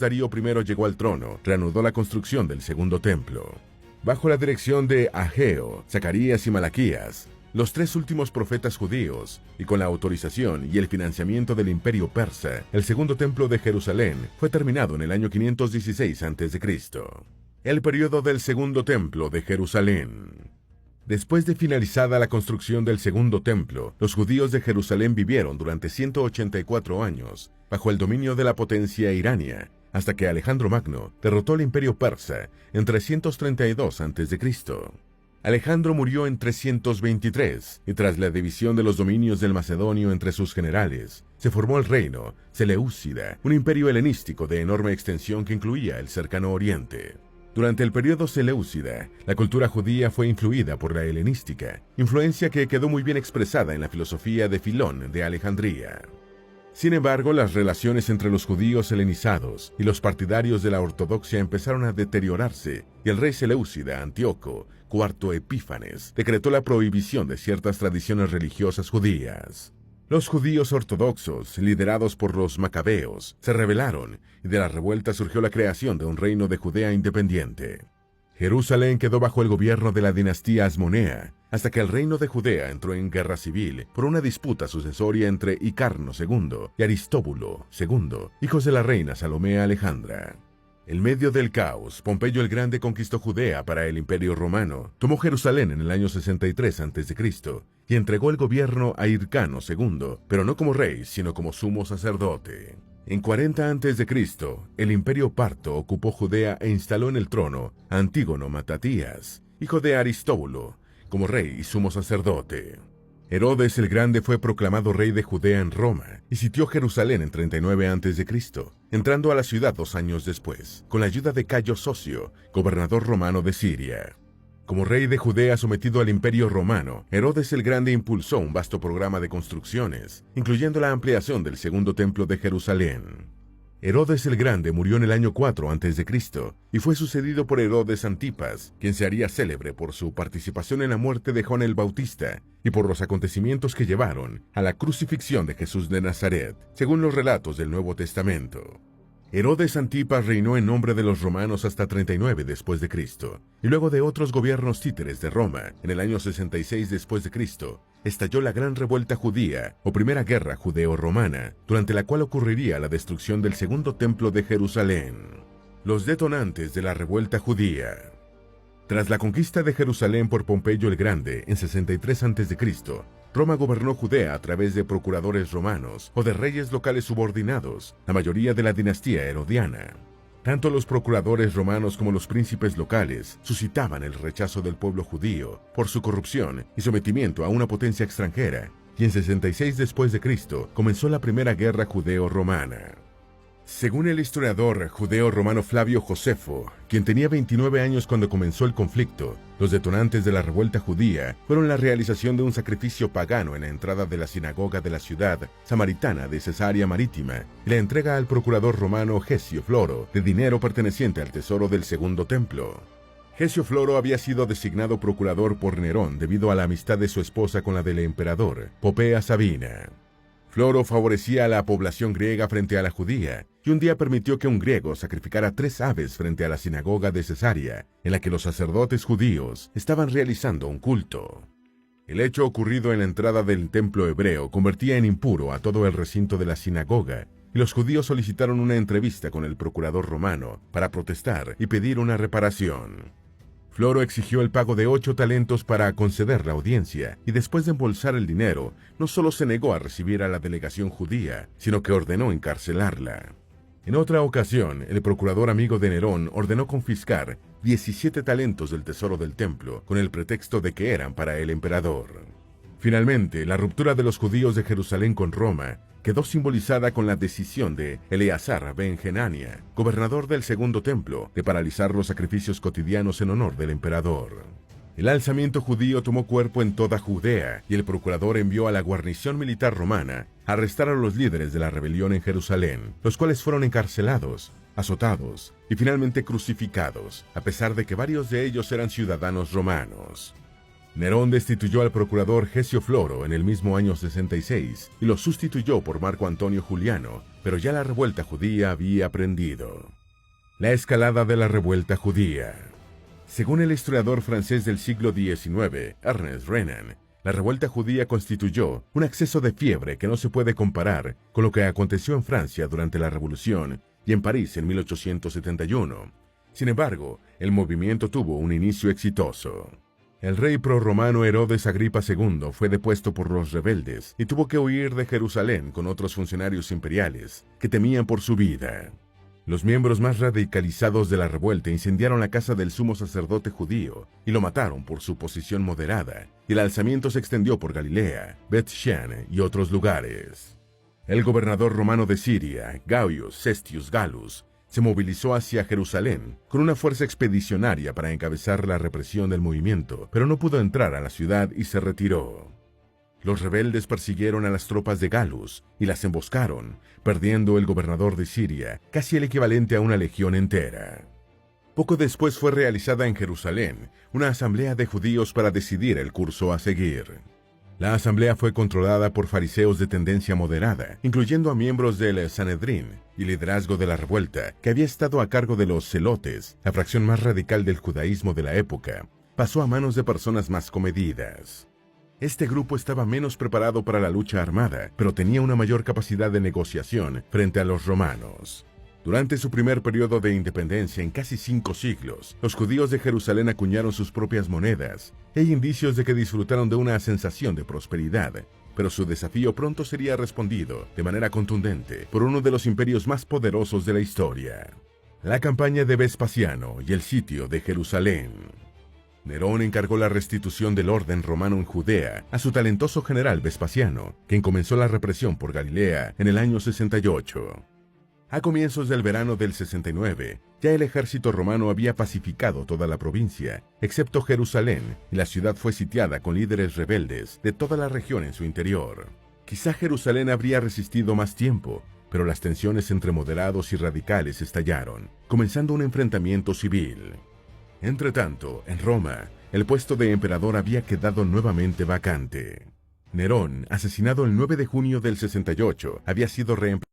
Darío I llegó al trono, reanudó la construcción del segundo templo. Bajo la dirección de Ageo, Zacarías y Malaquías, los tres últimos profetas judíos, y con la autorización y el financiamiento del Imperio Persa, el segundo templo de Jerusalén fue terminado en el año 516 a.C. El periodo del segundo templo de Jerusalén. Después de finalizada la construcción del segundo templo, los judíos de Jerusalén vivieron durante 184 años bajo el dominio de la potencia irania, hasta que Alejandro Magno derrotó al Imperio Persa en 332 a.C. Alejandro murió en 323, y tras la división de los dominios del Macedonio entre sus generales, se formó el reino Seleucida, un imperio helenístico de enorme extensión que incluía el cercano Oriente. Durante el periodo Seleucida, la cultura judía fue influida por la helenística, influencia que quedó muy bien expresada en la filosofía de Filón de Alejandría. Sin embargo, las relaciones entre los judíos helenizados y los partidarios de la ortodoxia empezaron a deteriorarse, y el rey seleucida Antíoco IV Epífanes decretó la prohibición de ciertas tradiciones religiosas judías. Los judíos ortodoxos, liderados por los macabeos, se rebelaron, y de la revuelta surgió la creación de un reino de Judea independiente. Jerusalén quedó bajo el gobierno de la dinastía Asmonea, hasta que el reino de Judea entró en guerra civil por una disputa sucesoria entre Hicarno II y Aristóbulo II, hijos de la reina Salomé Alejandra. En medio del caos, Pompeyo el Grande conquistó Judea para el Imperio Romano, tomó Jerusalén en el año 63 a.C. y entregó el gobierno a Hircano II, pero no como rey, sino como sumo sacerdote. En 40 a.C., el Imperio Parto ocupó Judea e instaló en el trono a Antígono Matatías, hijo de Aristóbulo, como rey y sumo sacerdote. Herodes el Grande fue proclamado rey de Judea en Roma y sitió Jerusalén en 39 a.C., entrando a la ciudad 2 años después, con la ayuda de Cayo Socio, gobernador romano de Siria. Como rey de Judea sometido al Imperio Romano, Herodes el Grande impulsó un vasto programa de construcciones, incluyendo la ampliación del segundo templo de Jerusalén. Herodes el Grande murió en el año 4 a.C. y fue sucedido por Herodes Antipas, quien se haría célebre por su participación en la muerte de Juan el Bautista y por los acontecimientos que llevaron a la crucifixión de Jesús de Nazaret, según los relatos del Nuevo Testamento. Herodes Antipas reinó en nombre de los romanos hasta 39 después de Cristo, y luego de otros gobiernos títeres de Roma, en el año 66 después de Cristo, estalló la Gran Revuelta Judía o Primera Guerra Judeo-Romana, durante la cual ocurriría la destrucción del segundo templo de Jerusalén. Los detonantes de la revuelta judía. Tras la conquista de Jerusalén por Pompeyo el Grande en 63 a.C., Roma gobernó Judea a través de procuradores romanos o de reyes locales subordinados, la mayoría de la dinastía herodiana. Tanto los procuradores romanos como los príncipes locales suscitaban el rechazo del pueblo judío por su corrupción y sometimiento a una potencia extranjera, y en 66 después de Cristo comenzó la Primera Guerra Judeo-Romana. Según el historiador judeo-romano Flavio Josefo, quien tenía 29 años cuando comenzó el conflicto, los detonantes de la revuelta judía fueron la realización de un sacrificio pagano en la entrada de la sinagoga de la ciudad samaritana de Cesarea Marítima y la entrega al procurador romano Gesio Floro de dinero perteneciente al tesoro del segundo templo. Gesio Floro había sido designado procurador por Nerón debido a la amistad de su esposa con la del emperador, Popea Sabina. Floro favorecía a la población griega frente a la judía, y un día permitió que un griego sacrificara 3 aves frente a la sinagoga de Cesarea, en la que los sacerdotes judíos estaban realizando un culto. El hecho ocurrido en la entrada del templo hebreo convertía en impuro a todo el recinto de la sinagoga, y los judíos solicitaron una entrevista con el procurador romano para protestar y pedir una reparación. Floro exigió el pago de 8 talentos para conceder la audiencia, y después de embolsar el dinero, no solo se negó a recibir a la delegación judía, sino que ordenó encarcelarla. En otra ocasión, el procurador amigo de Nerón ordenó confiscar 17 talentos del tesoro del templo, con el pretexto de que eran para el emperador. Finalmente, la ruptura de los judíos de Jerusalén con Roma quedó simbolizada con la decisión de Eleazar ben Genania, gobernador del segundo templo, de paralizar los sacrificios cotidianos en honor del emperador. El alzamiento judío tomó cuerpo en toda Judea, y el procurador envió a la guarnición militar romana a arrestar a los líderes de la rebelión en Jerusalén, los cuales fueron encarcelados, azotados y finalmente crucificados, a pesar de que varios de ellos eran ciudadanos romanos. Nerón destituyó al procurador Gesio Floro en el mismo año 66 y lo sustituyó por Marco Antonio Juliano, pero ya la revuelta judía había prendido. La escalada de la revuelta judía. Según el historiador francés del siglo XIX, Ernest Renan, la revuelta judía constituyó un acceso de fiebre que no se puede comparar con lo que aconteció en Francia durante la Revolución y en París en 1871. Sin embargo, el movimiento tuvo un inicio exitoso. El rey prorromano Herodes Agripa II fue depuesto por los rebeldes y tuvo que huir de Jerusalén con otros funcionarios imperiales que temían por su vida. Los miembros más radicalizados de la revuelta incendiaron la casa del sumo sacerdote judío y lo mataron por su posición moderada, y el alzamiento se extendió por Galilea, Bet-Shan y otros lugares. El gobernador romano de Siria, Gaius Cestius Gallus, se movilizó hacia Jerusalén con una fuerza expedicionaria para encabezar la represión del movimiento, pero no pudo entrar a la ciudad y se retiró. Los rebeldes persiguieron a las tropas de Gallus y las emboscaron, perdiendo el gobernador de Siria casi el equivalente a una legión entera. Poco después fue realizada en Jerusalén una asamblea de judíos para decidir el curso a seguir. La asamblea fue controlada por fariseos de tendencia moderada, incluyendo a miembros del Sanedrín y liderazgo de la revuelta, que había estado a cargo de los celotes, la fracción más radical del judaísmo de la época, pasó a manos de personas más comedidas. Este grupo estaba menos preparado para la lucha armada, pero tenía una mayor capacidad de negociación frente a los romanos. Durante su primer periodo de independencia en casi 5 siglos, los judíos de Jerusalén acuñaron sus propias monedas. Hay indicios de que disfrutaron de una sensación de prosperidad, pero su desafío pronto sería respondido de manera contundente por uno de los imperios más poderosos de la historia: la campaña de Vespasiano y el sitio de Jerusalén. Nerón encargó la restitución del orden romano en Judea a su talentoso general Vespasiano, quien comenzó la represión por Galilea en el año 68. A comienzos del verano del 69, ya el ejército romano había pacificado toda la provincia, excepto Jerusalén, y la ciudad fue sitiada con líderes rebeldes de toda la región en su interior. Quizá Jerusalén habría resistido más tiempo, pero las tensiones entre moderados y radicales estallaron, comenzando un enfrentamiento civil. Entretanto, en Roma, el puesto de emperador había quedado nuevamente vacante. Nerón, asesinado el 9 de junio del 68, había sido reemplazado